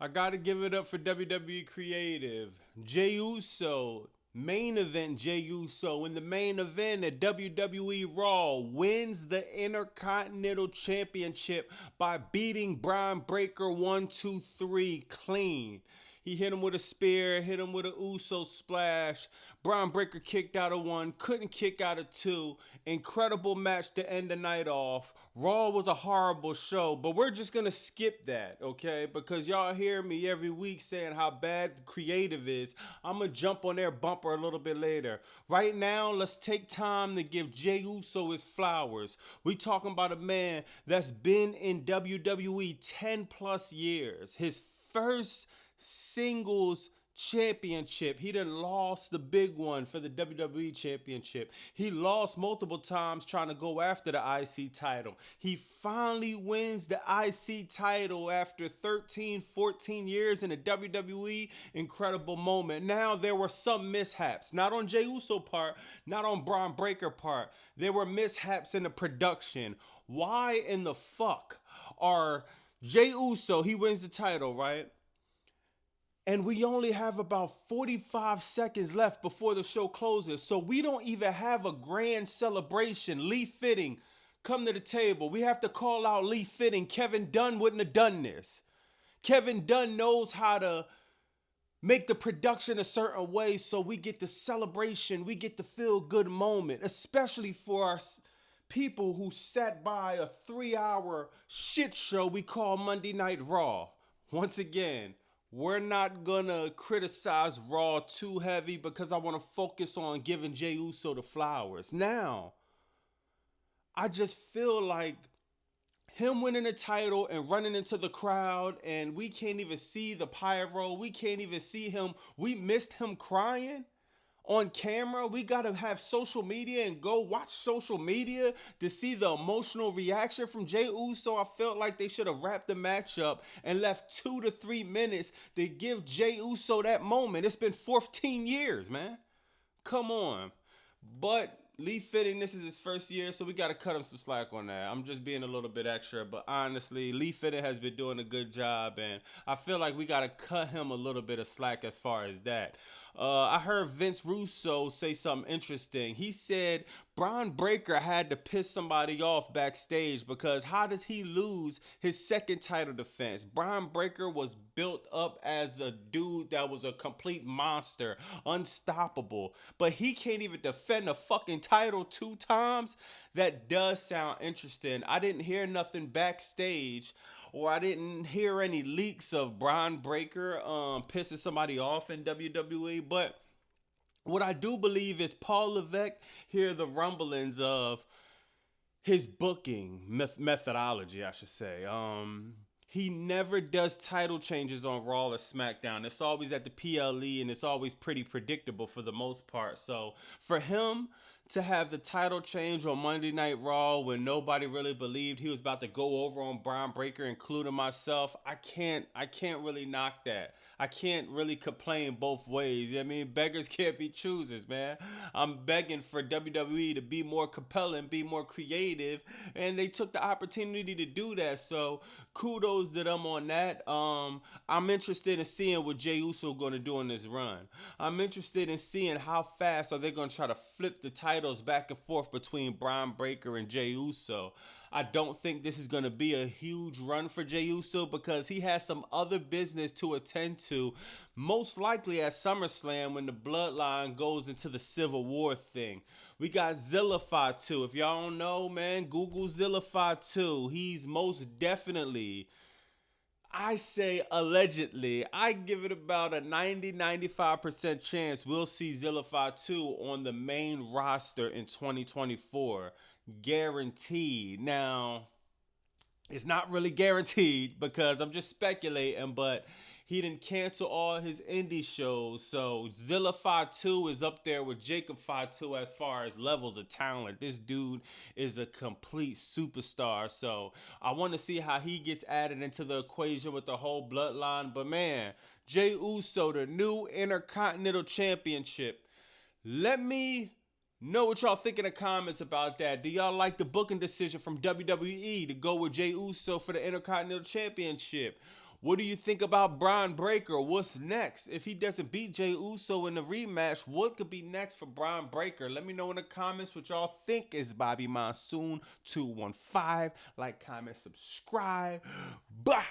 I gotta give it up for WWE Creative. Jey Uso, main event Jey Uso in the main event at WWE Raw wins the Intercontinental Championship by beating Bron Breaker 1, 2, 3 clean. He hit him with a spear, hit him with a Uso Splash. Bron Breaker kicked out of one, couldn't kick out of two. Incredible match to end the night off. Raw was a horrible show, but we're just gonna skip that, okay? Because y'all hear me every week saying how bad creative is. I'm gonna jump on their bumper a little bit later. Right now, let's take time to give Jey Uso his flowers. We talking about a man that's been in WWE 10 plus years. His first singles championship. He done lost the big one for the WWE championship. He lost multiple times trying to go after the IC title. He finally wins the IC title after 13, 14 years in the WWE. Incredible moment. Now there were some mishaps, not on Jey Uso part, not on Bron Breaker part. There were mishaps in the production. Why in the fuck are Jey Uso, he wins the title, right? And we only have about 45 seconds left before the show closes. So we don't even have a grand celebration. Lee Fitting, come to the table. We have to call out Lee Fitting. Kevin Dunn wouldn't have done this. Kevin Dunn knows how to make the production a certain way so we get the celebration, we get the feel good moment, especially for us people who sat by a 3-hour shit show we call Monday Night Raw. Once again, we're not gonna criticize Raw too heavy because I want to focus on giving Jey Uso the flowers. Now, I just feel like him winning the title and running into the crowd, and we can't even see the pyro. We can't even see him. We missed him crying on camera. We gotta have social media and go watch social media to see the emotional reaction from Jey Uso. I felt like they should have wrapped the match up and left 2 to 3 minutes to give Jey Uso that moment. It's been 14 years, man. Come on. But Lee Fitting, this is his first year, so we got to cut him some slack on that. I'm just being a little bit extra, but honestly, Lee Fitting has been doing a good job, and I feel like we got to cut him a little bit of slack as far as that. I heard Vince Russo say something interesting. He said Bron Breaker had to piss somebody off backstage because how does he lose his second title defense? Bron Breaker was built up as a dude that was a complete monster, unstoppable, but he can't even defend a fucking title 2 times. That does sound interesting. I didn't hear nothing backstage, or I didn't hear any leaks of Bron Breaker pissing somebody off in WWE. But what I do believe is Paul Levesque hear the rumblings of his booking methodology, I should say. He never does title changes on Raw or SmackDown. It's always at the PLE, and it's always pretty predictable for the most part. So for him to have the title change on Monday Night Raw when nobody really believed he was about to go over on Bron Breaker, including myself, I can't really knock that. I can't really complain both ways. I mean, beggars can't be choosers, man. I'm begging for WWE to be more compelling, be more creative, and they took the opportunity to do that. So kudos to them on that. I'm interested in seeing what Jey Uso going to do in this run. I'm interested in seeing how fast are they going to try to flip the titles back and forth between Bron Breaker and Jey Uso. I don't think this is going to be a huge run for Jey Uso because he has some other business to attend to, most likely at SummerSlam when the Bloodline goes into the Civil War thing. We got Zillify too. If y'all don't know, man, Google Zillify too. He's most definitely, I say allegedly, I give it about a 90-95% chance we'll see Zillify 2 on the main roster in 2024. Guaranteed. Now, it's not really guaranteed because I'm just speculating, but he didn't cancel all his indie shows. So Zillify 2 is up there with Jacobfy 2 as far as levels of talent. This dude is a complete superstar. So I want to see how he gets added into the equation with the whole bloodline. But man, Jey Uso, the new Intercontinental Championship. Let me know what y'all think in the comments about that. Do y'all like the booking decision from WWE to go with Jey Uso for the Intercontinental Championship? What do you think about Bron Breaker? What's next? If he doesn't beat Jey Uso in the rematch, what could be next for Bron Breaker? Let me know in the comments what y'all think. Is Bobby Monsoon 215. Like, comment, subscribe. Bye.